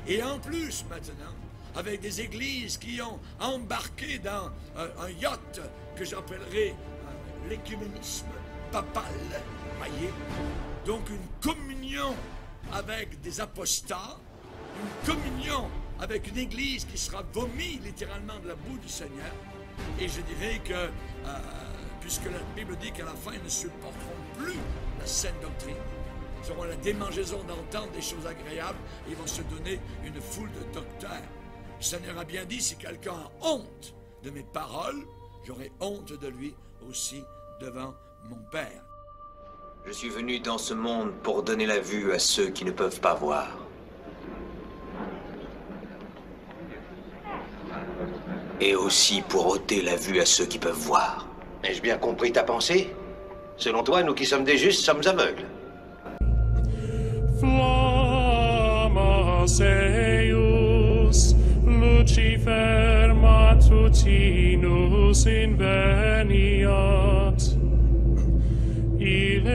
Et en plus, maintenant, avec des églises qui ont embarqué dans un yacht que j'appellerai l'écuménisme papal, voyez. Donc une communion avec des apostats, une communion avec une église qui sera vomie littéralement de la boue du Seigneur. Et je dirais que, puisque la Bible dit qu'à la fin, ils ne supporteront plus la saine doctrine, ils auront la démangeaison d'entendre des choses agréables et ils vont se donner une foule de docteurs. Le Seigneur a bien dit, si quelqu'un a honte de mes paroles, j'aurai honte de lui aussi devant mon Père. Je suis venu dans ce monde pour donner la vue à ceux qui ne peuvent pas voir. Et aussi pour ôter la vue à ceux qui peuvent voir. Ai-je bien compris ta pensée? Selon toi, nous qui sommes des justes sommes aveugles. Flammas eius, Lucifer matutinus inveniat. Ille,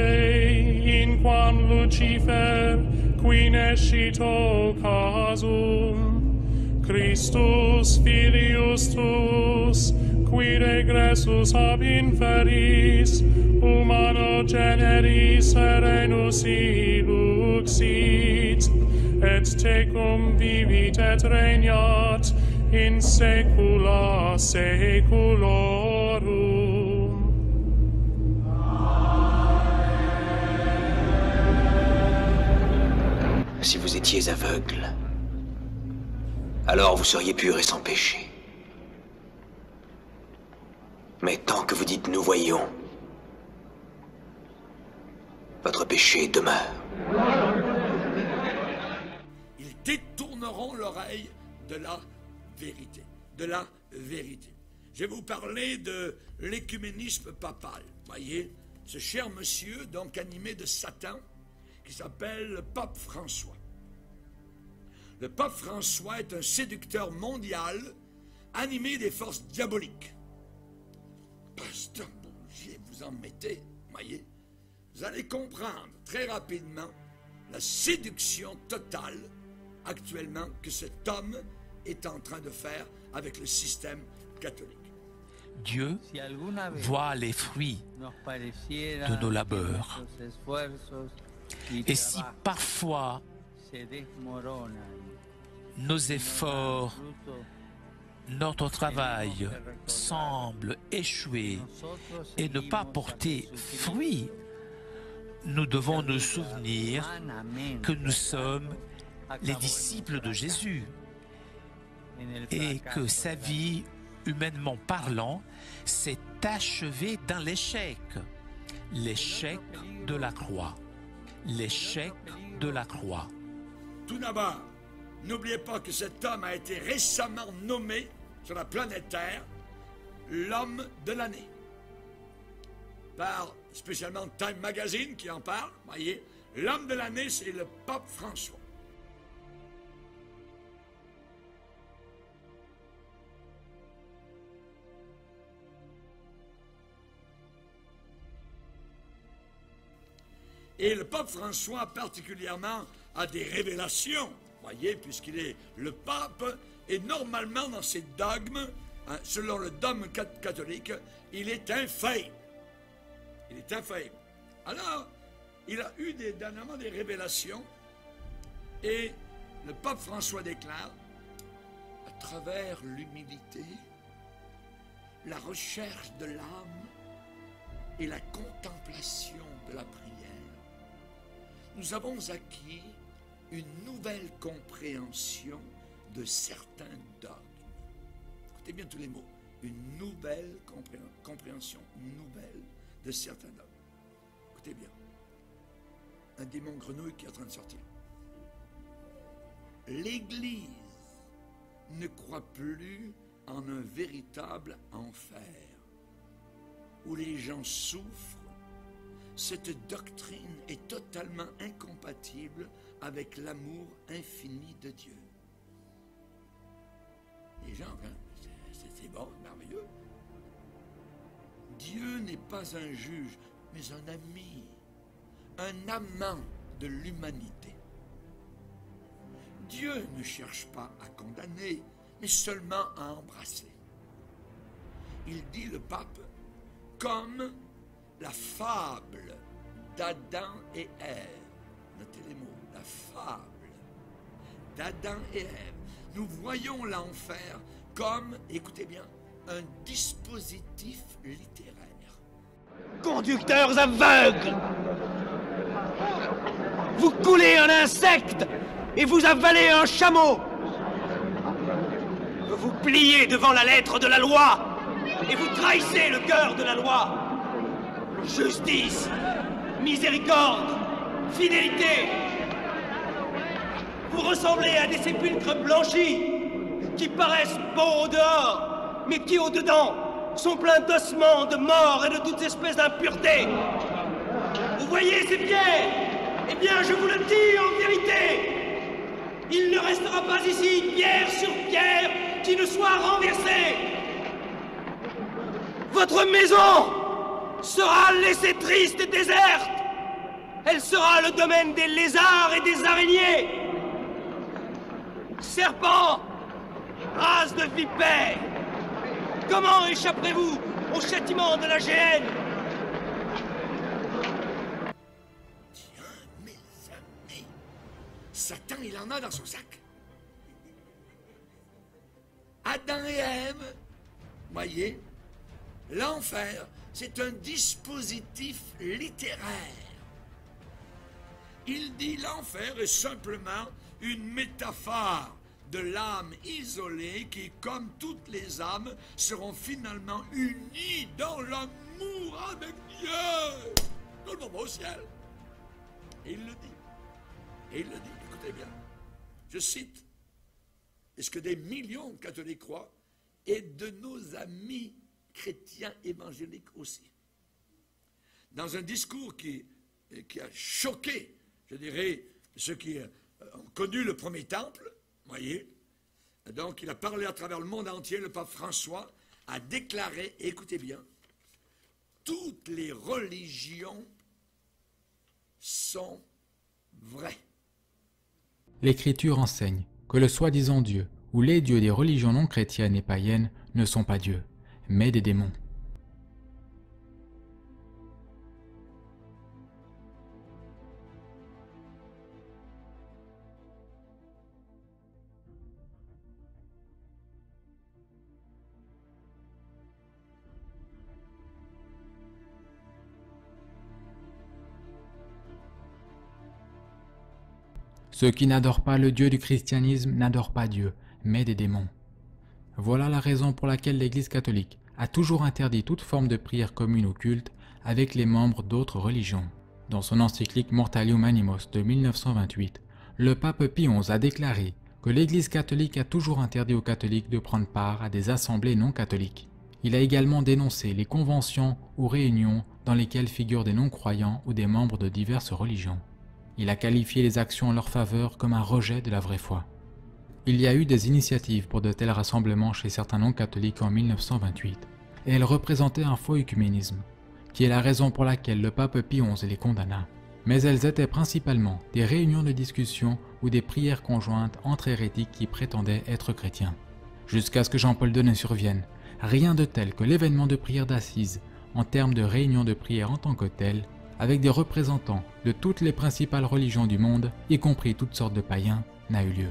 in quam Lucifer, qui nescito casum, Christus filius tuus, qui regressus ab inferis, humano generis serenus iluxit, et tecum vivit et regnat in saecula saeculorum. Si vous étiez aveugle, alors vous seriez purs et sans péché. Mais tant que vous dites « nous voyons », votre péché demeure. Ils détourneront l'oreille de la vérité. De la vérité. Je vais vous parler de l'écuménisme papal. Voyez, ce cher monsieur, donc animé de Satan, qui s'appelle le pape François. Le pape François est un séducteur mondial animé des forces diaboliques. Pasteur Bougier, vous en mettez, voyez. Vous allez comprendre très rapidement la séduction totale actuellement que cet homme est en train de faire avec le système catholique. Dieu voit les fruits de nos labeurs. Et si parfois nos efforts, notre travail semble échouer et ne pas porter fruit, nous devons nous souvenir que nous sommes les disciples de Jésus et que sa vie, humainement parlant, s'est achevée dans l'échec. L'échec de la croix. L'échec de la croix. Tout d'abord, n'oubliez pas que cet homme a été récemment nommé sur la planète Terre l'homme de l'année. Par spécialement Time Magazine qui en parle, voyez, l'homme de l'année, c'est le pape François. Et le pape François particulièrement a des révélations, voyez, puisqu'il est le pape, et normalement dans ses dogmes, hein, selon le dogme catholique, il est infaillible. Il est infaillible. Alors, il a eu dernièrement des révélations, et le pape François déclare, à travers l'humilité, la recherche de l'âme et la contemplation de la prière, nous avons acquis une nouvelle compréhension de certains dogmes. Écoutez bien tous les mots. Une nouvelle compréhension nouvelle de certains dogmes. Écoutez bien. Un démon grenouille qui est en train de sortir. L'Église ne croit plus en un véritable enfer où les gens souffrent. Cette doctrine est totalement incompatible avec l'amour infini de Dieu. Les gens, hein, c'est bon, merveilleux. Dieu n'est pas un juge, mais un ami, un amant de l'humanité. Dieu ne cherche pas à condamner, mais seulement à embrasser. Il dit, le pape, comme la fable d'Adam et Ève. Notez les mots, la fable d'Adam et Ève. Nous voyons l'enfer comme, écoutez bien, un dispositif littéraire. Conducteurs aveugles! Vous coulez un insecte et vous avalez un chameau! Vous vous pliez devant la lettre de la loi et vous trahissez le cœur de la loi. Justice, miséricorde, fidélité. Vous ressemblez à des sépulcres blanchis qui paraissent beaux au dehors, mais qui au-dedans sont pleins d'ossements, de morts et de toutes espèces d'impuretés. Vous voyez ces pierres? Eh bien, je vous le dis en vérité, il ne restera pas ici pierre sur pierre qui ne soit renversée. Votre maison sera laissée triste et déserte. Elle sera le domaine des lézards et des araignées. Serpents, race de vipères, comment échapperez-vous au châtiment de la géhenne? Tiens, mes amis, Satan, il en a dans son sac. Adam et Ève, voyez, l'enfer, c'est un dispositif littéraire. Il dit l'enfer est simplement une métaphore de l'âme isolée qui, comme toutes les âmes, seront finalement unies dans l'amour avec Dieu. Tout le monde va au ciel. Et il le dit. Et il le dit, écoutez bien. Je cite, est-ce que des millions de catholiques croient, et de nos amis chrétiens évangéliques aussi. Dans un discours qui a choqué, je dirais, ceux qui ont connu le premier temple, voyez, donc il a parlé à travers le monde entier, le pape François a déclaré, écoutez bien, toutes les religions sont vraies. L'Écriture enseigne que le soi-disant Dieu ou les dieux des religions non chrétiennes et païennes ne sont pas dieux, mais des démons. Ceux qui n'adorent pas le Dieu du christianisme n'adorent pas Dieu, mais des démons. Voilà la raison pour laquelle l'Église catholique a toujours interdit toute forme de prière commune ou culte avec les membres d'autres religions. Dans son encyclique Mortalium Animos de 1928, le pape Pie XI a déclaré que l'Église catholique a toujours interdit aux catholiques de prendre part à des assemblées non catholiques. Il a également dénoncé les conventions ou réunions dans lesquelles figurent des non-croyants ou des membres de diverses religions. Il a qualifié les actions en leur faveur comme un rejet de la vraie foi. Il y a eu des initiatives pour de tels rassemblements chez certains non-catholiques en 1928, et elles représentaient un faux œcuménisme, qui est la raison pour laquelle le pape Pie XI les condamna. Mais elles étaient principalement des réunions de discussion ou des prières conjointes entre hérétiques qui prétendaient être chrétiens. Jusqu'à ce que Jean-Paul II ne survienne, rien de tel que l'événement de prière d'assises en termes de réunion de prière en tant que tel, avec des représentants de toutes les principales religions du monde, y compris toutes sortes de païens, n'a eu lieu.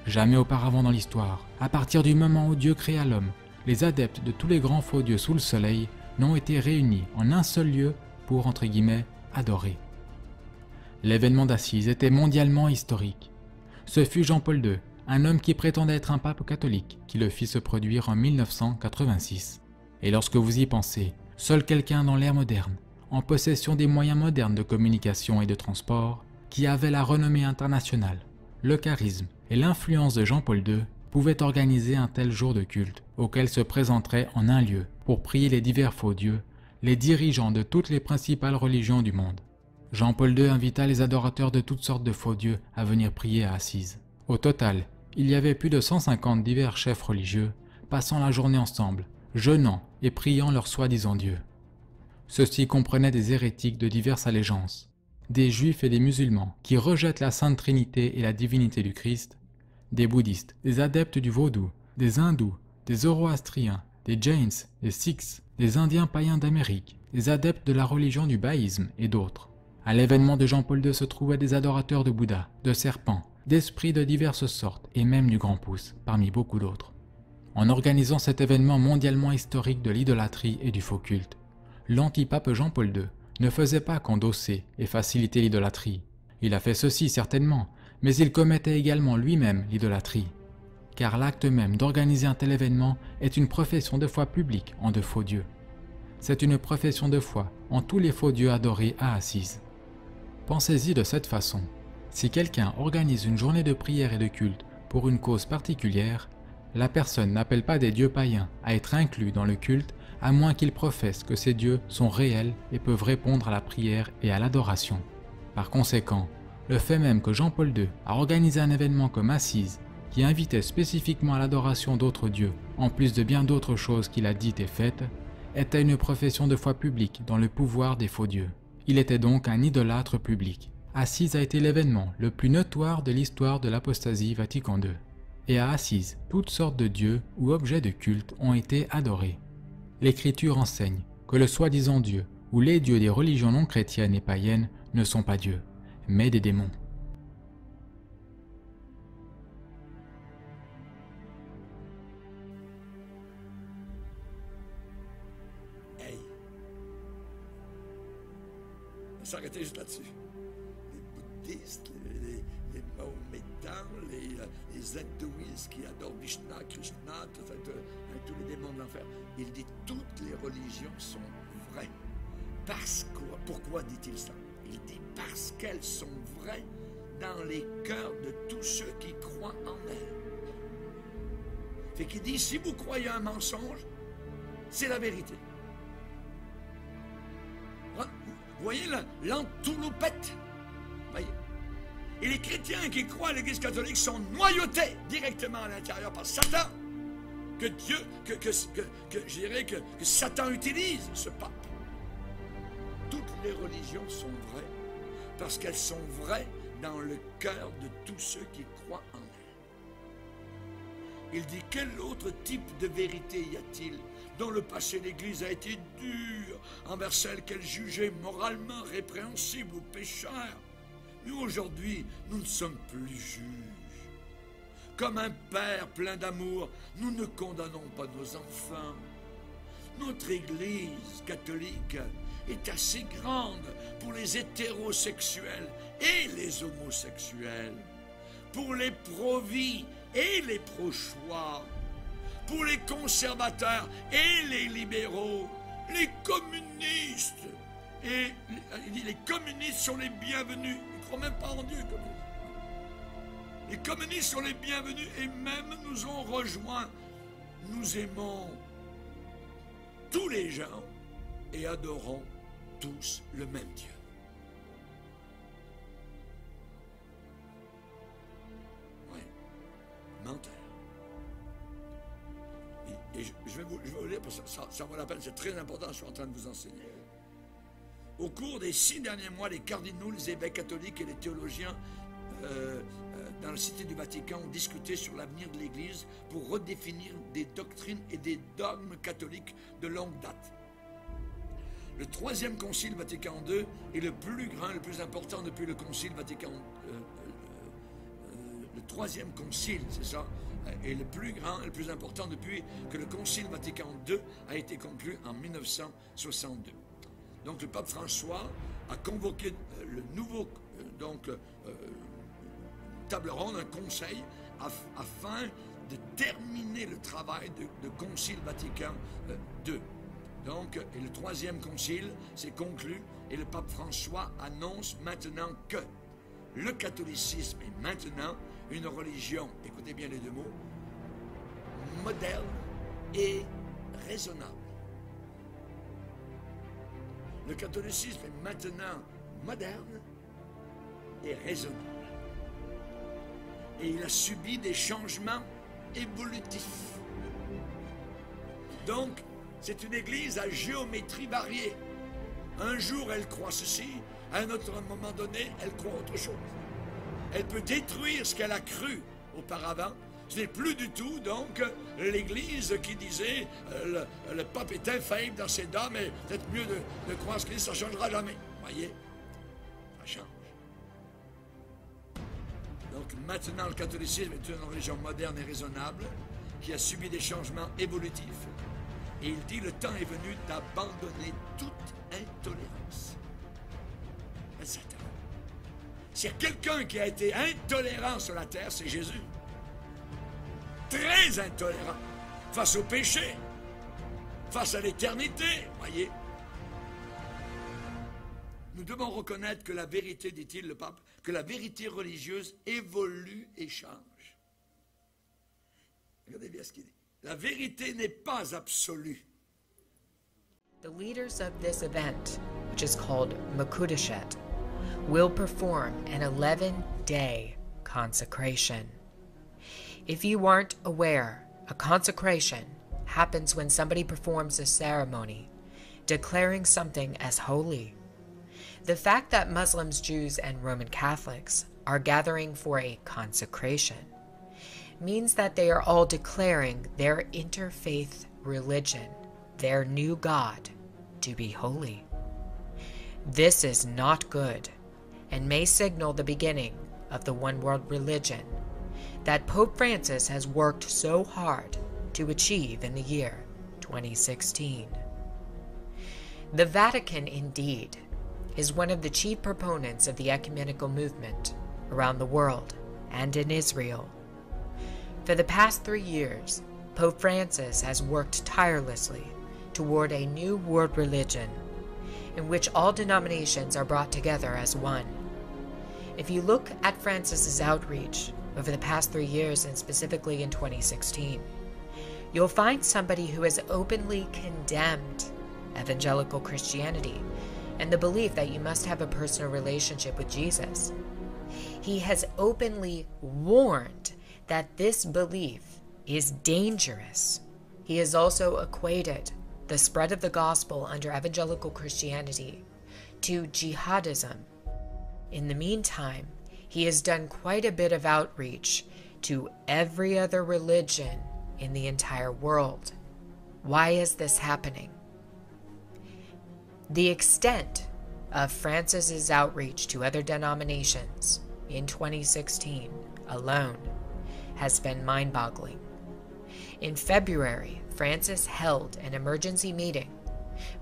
Jamais auparavant dans l'histoire, à partir du moment où Dieu créa l'homme, les adeptes de tous les grands faux dieux sous le soleil n'ont été réunis en un seul lieu pour, entre guillemets, adorer. L'événement d'Assise était mondialement historique. Ce fut Jean-Paul II, un homme qui prétendait être un pape catholique, qui le fit se produire en 1986. Et lorsque vous y pensez, seul quelqu'un dans l'ère moderne, en possession des moyens modernes de communication et de transport, qui avait la renommée internationale, le charisme et l'influence de Jean-Paul II, pouvait organiser un tel jour de culte, auquel se présenteraient en un lieu, pour prier les divers faux dieux, les dirigeants de toutes les principales religions du monde. Jean-Paul II invita les adorateurs de toutes sortes de faux dieux à venir prier à Assise. Au total, il y avait plus de 150 divers chefs religieux, passant la journée ensemble, jeûnant et priant leurs soi-disant dieux. Ceux-ci comprenaient des hérétiques de diverses allégeances, des juifs et des musulmans qui rejettent la Sainte Trinité et la divinité du Christ, des bouddhistes, des adeptes du vaudou, des hindous, des zoroastriens, des jains, des sikhs, des indiens païens d'Amérique, des adeptes de la religion du baïsme et d'autres. À l'événement de Jean-Paul II se trouvaient des adorateurs de Bouddha, de serpents, d'esprits de diverses sortes et même du Grand Pouce, parmi beaucoup d'autres. En organisant cet événement mondialement historique de l'idolâtrie et du faux culte, l'antipape Jean-Paul II ne faisait pas qu'endosser et faciliter l'idolâtrie. Il a fait ceci certainement, mais il commettait également lui-même l'idolâtrie. Car l'acte même d'organiser un tel événement est une profession de foi publique en de faux dieux. C'est une profession de foi en tous les faux dieux adorés à Assise. Pensez-y de cette façon. Si quelqu'un organise une journée de prière et de culte pour une cause particulière, la personne n'appelle pas des dieux païens à être inclus dans le culte à moins qu'il professe que ces dieux sont réels et peuvent répondre à la prière et à l'adoration. Par conséquent, le fait même que Jean-Paul II a organisé un événement comme Assise qui invitait spécifiquement à l'adoration d'autres dieux, en plus de bien d'autres choses qu'il a dites et faites, était une profession de foi publique dans le pouvoir des faux dieux. Il était donc un idolâtre public. Assise a été l'événement le plus notoire de l'histoire de l'apostasie Vatican II. Et à Assise, toutes sortes de dieux ou objets de culte ont été adorés. L'Écriture enseigne que le soi-disant Dieu ou les dieux des religions non chrétiennes et païennes ne sont pas dieux, mais des démons. Hey! On va s'arrêter juste là-dessus. Les bouddhistes, les mahométans, les hindouistes qui adorent Vishnu, Krishna, tous les démons de l'enfer. Il dit toutes les religions sont vraies. Pourquoi dit-il ça? Il dit parce qu'elles sont vraies dans les cœurs de tous ceux qui croient en elles. Fait qu'il dit, si vous croyez un mensonge, c'est la vérité. Vous voyez l'entourloupette? Voyez? Et les chrétiens qui croient à l'Église catholique sont noyautés directement à l'intérieur par Satan. Que Dieu, je dirais que Satan utilise ce pape. Toutes les religions sont vraies parce qu'elles sont vraies dans le cœur de tous ceux qui croient en elles. Il dit, quel autre type de vérité y a-t-il dont le passé l'Église a été dur envers celle qu'elle jugeait moralement répréhensible ou pécheur? Nous, aujourd'hui, nous ne sommes plus juges. Comme un père plein d'amour, nous ne condamnons pas nos enfants. Notre Église catholique est assez grande pour les hétérosexuels et les homosexuels, pour les pro-vie et les pro-choix, pour les conservateurs et les libéraux, les communistes. Et les communistes sont les bienvenus. Ils ne croient même pas en Dieu, comme ça. Les communistes sont les bienvenus et même nous ont rejoints. Nous aimons tous les gens et adorons tous le même Dieu. Oui, menteur. Et je vais vous lire parce que ça vaut la peine, c'est très important, je suis en train de vous enseigner. Au cours des 6 derniers mois, les cardinaux, les évêques catholiques et les théologiens dans la Cité du Vatican ont discuté sur l'avenir de l'Église pour redéfinir des doctrines et des dogmes catholiques de longue date. Le 3e Concile Vatican II est le plus grand, le plus important depuis le Concile Vatican le 3e Concile, c'est ça, est le plus grand et le plus important depuis que le Concile Vatican II a été conclu en 1962. Donc le pape François a convoqué le nouveau table ronde, un conseil, afin de terminer le travail de Concile Vatican II. Donc, et le 3e concile s'est conclu et le pape François annonce maintenant que le catholicisme est maintenant une religion, écoutez bien les deux mots, moderne et raisonnable. Le catholicisme est maintenant moderne et raisonnable. Et il a subi des changements évolutifs. Donc, c'est une église à géométrie variée. Un jour, elle croit ceci, à un autre moment donné, elle croit autre chose. Elle peut détruire ce qu'elle a cru auparavant. Ce n'est plus du tout, donc, l'Église qui disait le pape est infaillible dans ses dogmes, mais peut-être mieux de croire ce qu'il dit, ça ne changera jamais. Voyez, ça change. Donc maintenant, le catholicisme est une religion moderne et raisonnable qui a subi des changements évolutifs. Et il dit le temps est venu d'abandonner toute intolérance. Exactement. S'il y a quelqu'un qui a été intolérant sur la terre, c'est Jésus. Très intolérant face au péché, face à l'éternité, voyez. Nous devons reconnaître que la vérité, dit-il le pape, que la vérité religieuse évolue et change. Regardez bien ce qu'il dit. La vérité n'est pas absolue. The leaders of this event, which is called Makudashet, will perform an 11-day consecration. If you aren't aware, a consecration happens when somebody performs a ceremony, declaring something as holy. The fact that Muslims, Jews, and Roman Catholics are gathering for a consecration means that they are all declaring their interfaith religion, their new God, to be holy. This is not good and may signal the beginning of the one-world religion that Pope Francis has worked so hard to achieve in the year 2016. The Vatican, indeed, is one of the chief proponents of the ecumenical movement around the world and in Israel. For the past 3 years, Pope Francis has worked tirelessly toward a new world religion in which all denominations are brought together as one. If you look at Francis's outreach over the past 3 years, and specifically in 2016, you'll find somebody who has openly condemned evangelical Christianity and the belief that you must have a personal relationship with Jesus. He has openly warned that this belief is dangerous. He has also equated the spread of the gospel under evangelical Christianity to jihadism. In the meantime, he has done quite a bit of outreach to every other religion in the entire world. Why is this happening? The extent of Francis's outreach to other denominations in 2016 alone has been mind-boggling. In February, Francis held an emergency meeting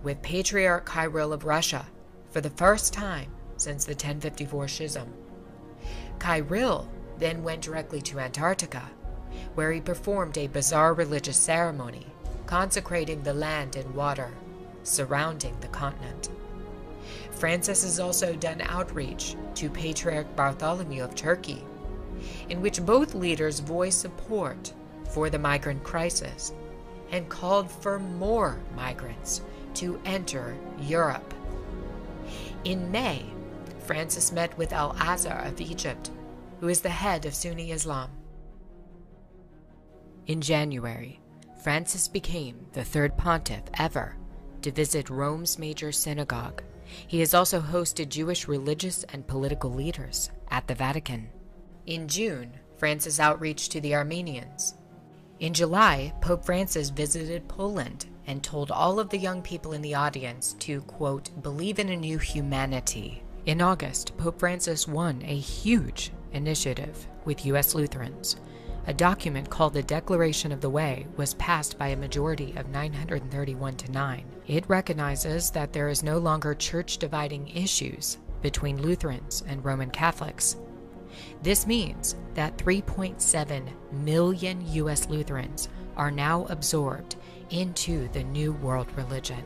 with Patriarch Kirill of Russia for the first time since the 1054 Schism. Kirill then went directly to Antarctica, where he performed a bizarre religious ceremony consecrating the land and water surrounding the continent. Francis has also done outreach to Patriarch Bartholomew of Turkey, in which both leaders voiced support for the migrant crisis and called for more migrants to enter Europe. In May, Francis met with Al-Azhar of Egypt, who is the head of Sunni Islam. In January, Francis became the third pontiff ever to visit Rome's major synagogue. He has also hosted Jewish religious and political leaders at the Vatican. In June, Francis outreached to the Armenians. In July, Pope Francis visited Poland and told all of the young people in the audience to, quote, believe in a new humanity. In August, Pope Francis won a huge initiative with U.S. Lutherans. A document called the Declaration of the Way was passed by a majority of 931 to 9. It recognizes that there is no longer church-dividing issues between Lutherans and Roman Catholics. This means that 3.7 million U.S. Lutherans are now absorbed into the New World Religion.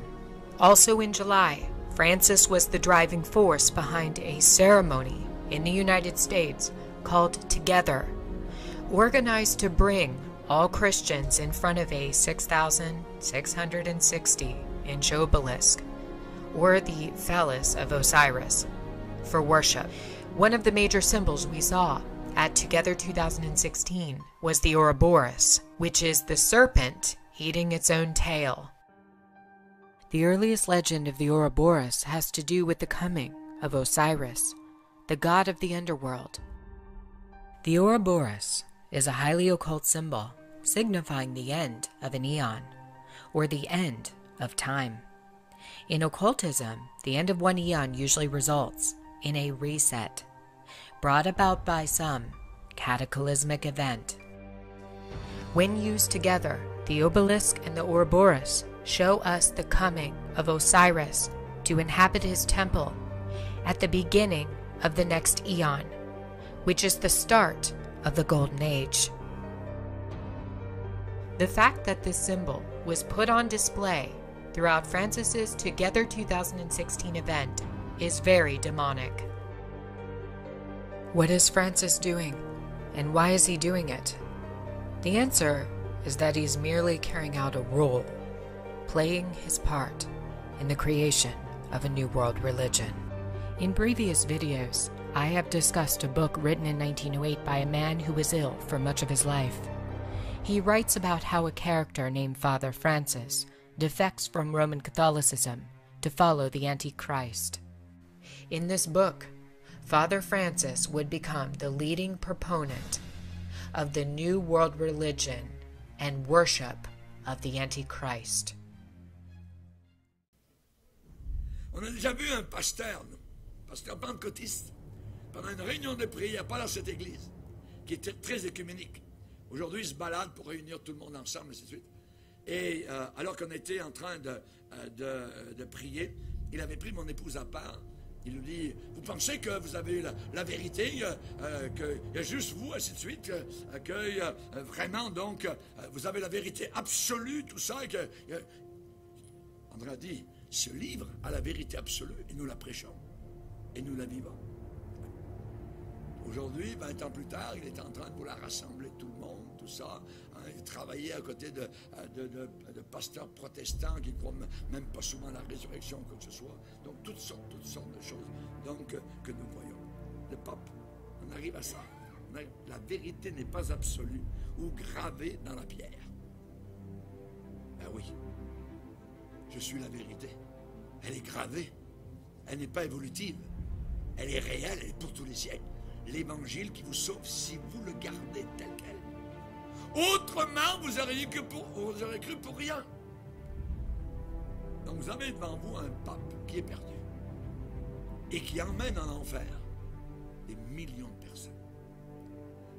Also in July, Francis was the driving force behind a ceremony in the United States called Together, organized to bring all Christians in front of a 6,660-inch obelisk, or the Phallus of Osiris, for worship. One of the major symbols we saw at Together 2016 was the Ouroboros, which is the serpent eating its own tail. The earliest legend of the Ouroboros has to do with the coming of Osiris, the god of the underworld. The Ouroboros is a highly occult symbol signifying the end of an eon, or the end of time. In occultism, the end of one eon usually results in a reset, brought about by some cataclysmic event. When used together, the obelisk and the Ouroboros show us the coming of Osiris to inhabit his temple at the beginning of the next eon, which is the start of the Golden Age. The fact that this symbol was put on display throughout Francis's Together 2016 event is very demonic. What is Francis doing, and why is he doing it? The answer is that he's merely carrying out a role, playing his part in the creation of a new world religion. In previous videos, I have discussed a book written in 1908 by a man who was ill for much of his life. He writes about how a character named Father Francis defects from Roman Catholicism to follow the Antichrist. In this book, Father Francis would become the leading proponent of the new world religion and worship of the Antichrist. On a déjà vu un pasteur pentecôtiste, pendant une réunion de prière, pas dans cette église, qui était très écuménique. Aujourd'hui, il se balade pour réunir tout le monde ensemble, et ainsi de suite. Et alors qu'on était en train de prier, il avait pris mon épouse à part. Il nous dit, vous pensez que vous avez la vérité, qu'il y a juste vous, ainsi de suite, que vraiment, donc, vous avez la vérité absolue, tout ça, et que... André a dit, ce livre a la vérité absolue, et nous la prêchons, et nous la vivons. Aujourd'hui, 20 ans plus tard, il est en train de vouloir rassembler tout le monde, tout ça. Hein, il travaillait à côté de pasteurs protestants qui ne croient même pas souvent à la résurrection, quoi que ce soit. Donc, toutes sortes de choses donc, que nous voyons. Le pape, on arrive à ça. La vérité n'est pas absolue ou gravée dans la pierre. Ben oui, je suis la vérité. Elle est gravée. Elle n'est pas évolutive. Elle est réelle, elle est pour tous les siècles. L'évangile qui vous sauve si vous le gardez tel quel. Autrement, vous auriez cru pour rien. Donc vous avez devant vous un pape qui est perdu et qui emmène en enfer des millions de personnes.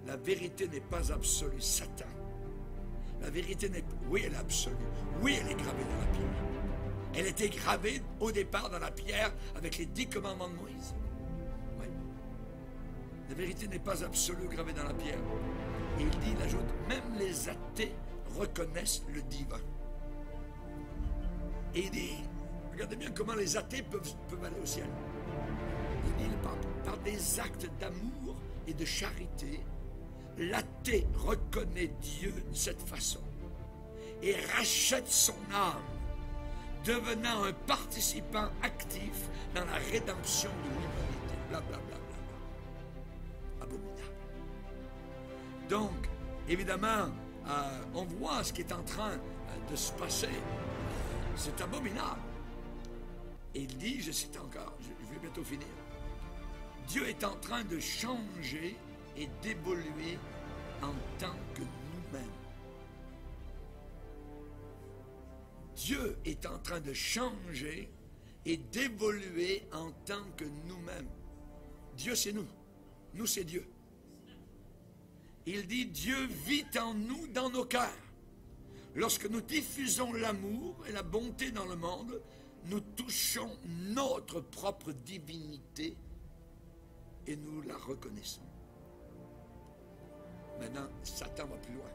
La vérité n'est pas absolue, Satan. La vérité n'est pas... Oui, elle est absolue. Oui, elle est gravée dans la pierre. Elle était gravée au départ dans la pierre avec les 10 commandements de Moïse. La vérité n'est pas absolue, gravée dans la pierre. Et il dit, il ajoute, même les athées reconnaissent le divin. Et il dit, regardez bien comment les athées peuvent aller au ciel. Il dit, par des actes d'amour et de charité, l'athée reconnaît Dieu de cette façon et rachète son âme, devenant un participant actif dans la rédemption de l'humanité. Blablabla. Abominable. Donc, évidemment, on voit ce qui est en train de se passer. C'est abominable. Et il dit, je cite encore, je vais bientôt finir, Dieu est en train de changer et d'évoluer en tant que nous-mêmes. Dieu est en train de changer et d'évoluer en tant que nous-mêmes. Dieu, c'est nous. Nous, c'est Dieu. Il dit, Dieu vit en nous, dans nos cœurs. Lorsque nous diffusons l'amour et la bonté dans le monde, nous touchons notre propre divinité et nous la reconnaissons. Maintenant, Satan va plus loin.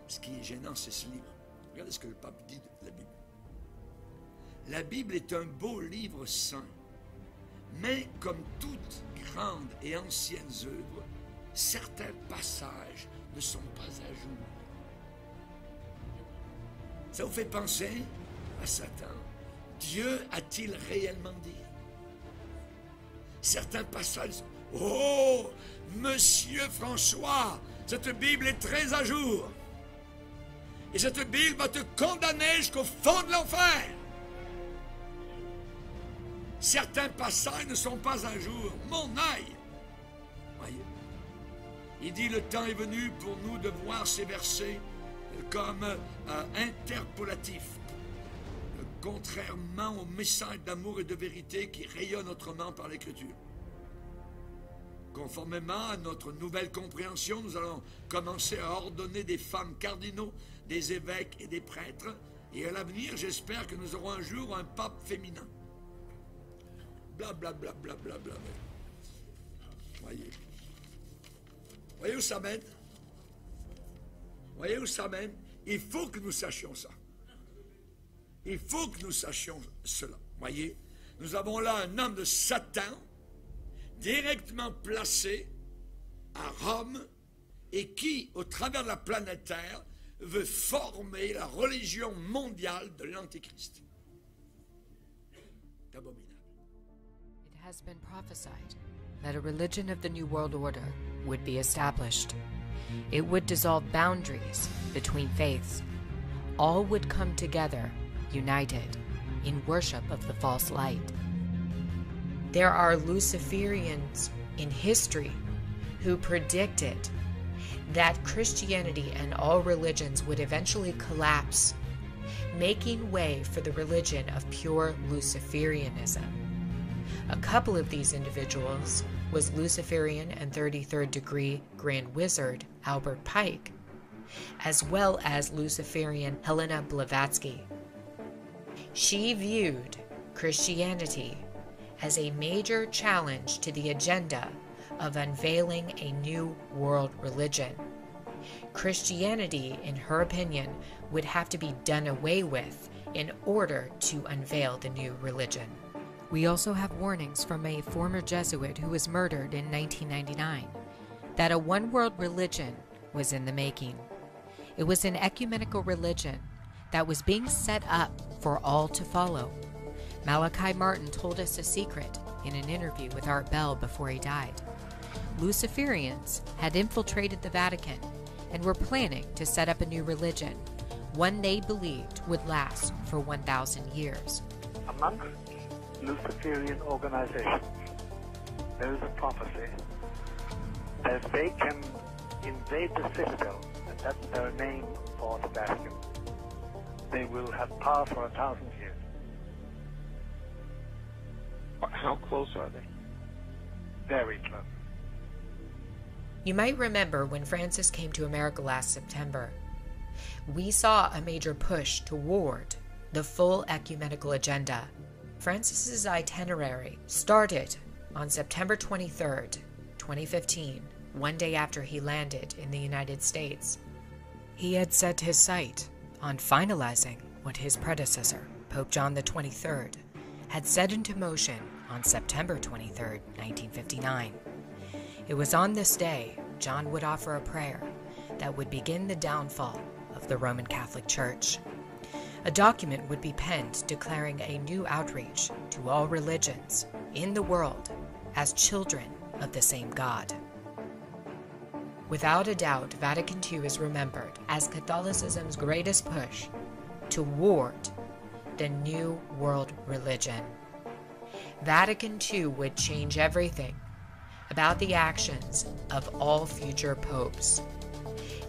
Ce qui est gênant, c'est ce livre. Regardez ce que le pape dit de la Bible. La Bible est un beau livre saint, mais comme toute grande et anciennes œuvres, certains passages ne sont pas à jour. Ça vous fait penser à Satan. Dieu a-t-il réellement dit? Certains passages, oh, Monsieur François, cette Bible est très à jour. Et cette Bible va te condamner jusqu'au fond de l'enfer. certains passages ne sont pas un jour mon aïe. Voyez. Il dit le temps est venu pour nous de voir ces versets comme interpolatifs, contrairement au message d'amour et de vérité qui rayonne autrement par l'Écriture. Conformément à notre nouvelle compréhension, nous allons commencer à ordonner des femmes cardinaux, des évêques et des prêtres, et à l'avenir, j'espère que nous aurons un jour un pape féminin. Blablabla. Bla, bla, bla, bla. Voyez. Voyez où ça mène? Voyez où ça mène? Il faut que nous sachions ça. Il faut que nous sachions cela. Voyez, nous avons là un homme de Satan, directement placé à Rome, et qui, au travers de la planète Terre, veut former la religion mondiale de l'Antéchrist. C'est abominable. It has been prophesied that a religion of the New World Order would be established. It would dissolve boundaries between faiths. All would come together, united, in worship of the false light. There are Luciferians in history who predicted that Christianity and all religions would eventually collapse, making way for the religion of pure Luciferianism. A couple of these individuals was Luciferian and 33rd degree Grand Wizard Albert Pike, as well as Luciferian Helena Blavatsky. She viewed Christianity as a major challenge to the agenda of unveiling a new world religion. Christianity, in her opinion, would have to be done away with in order to unveil the new religion. We also have warnings from a former Jesuit who was murdered in 1999 that a one-world religion was in the making. It was an ecumenical religion that was being set up for all to follow. Malachi Martin told us a secret in an interview with Art Bell before he died. Luciferians had infiltrated the Vatican and were planning to set up a new religion, one they believed would last for 1,000 years. Amongst Luciferian organizations, there is a prophecy that they can invade the citadel, and that's their name for the Vatican. They will have power for 1,000 years. How close are they? Very close. You might remember when Francis came to America last September, we saw a major push toward the full ecumenical agenda. Francis's itinerary started on September 23rd, 2015, one day after he landed in the United States. He had set his sight on finalizing what his predecessor, Pope John the 23rd, had set into motion on September 23rd, 1959. It was on this day John would offer a prayer that would begin the downfall of the Roman Catholic Church. A document would be penned declaring a new outreach to all religions in the world as children of the same God. Without a doubt, Vatican II is remembered as Catholicism's greatest push toward the new world religion. Vatican II would change everything about the actions of all future popes.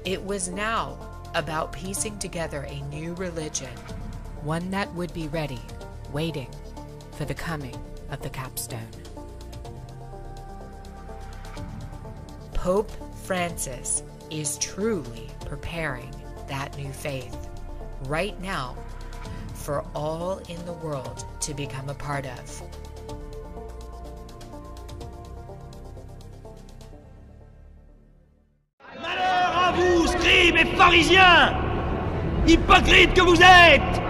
It was now about piecing together a new religion, one that would be ready, waiting for the coming of the capstone. Pope Francis is truly preparing that new faith right now for all in the world to become a part of. Malheur à vous, scribes et pharisiens, hypocrites que vous êtes,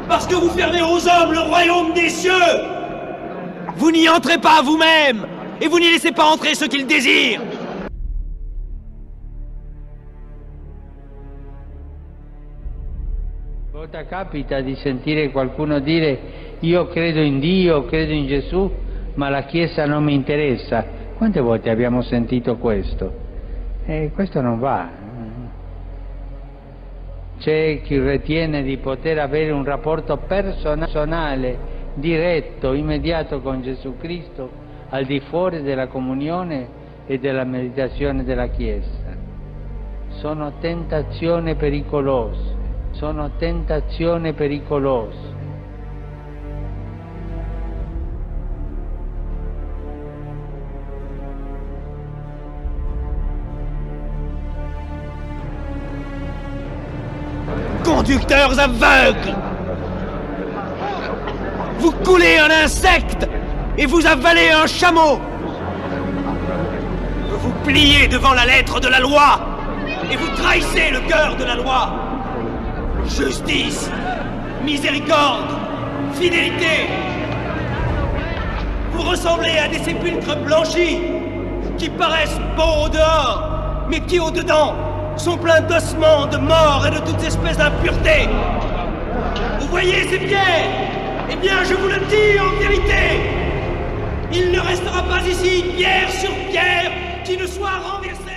parce que vous fermez aux hommes le royaume des cieux. Vous n'y entrez pas vous-même, et vous n'y laissez pas entrer ceux qui le désirent. Volta capita di sentire qualcuno dire io credo in Dio, credo in Gesù, ma la Chiesa non mi interessa. Quante volte abbiamo sentito questo? Questo non va. C'è chi ritiene di poter avere un rapporto personale diretto, immediato con Gesù Cristo, al di fuori della comunione e della meditazione della Chiesa. Sono tentazioni pericolose, sono tentazioni pericolose. Conducteurs aveugles! Vous coulez un insecte et vous avalez un chameau! Vous vous pliez devant la lettre de la loi et vous trahissez le cœur de la loi. Justice, miséricorde, fidélité. Vous ressemblez à des sépulcres blanchis qui paraissent beaux au dehors, mais qui au dedans sont pleins d'ossements, de morts et de toutes espèces d'impuretés. Vous voyez ces pierres? Eh bien, je vous le dis en vérité, il ne restera pas ici pierre sur pierre qui ne soit renversée.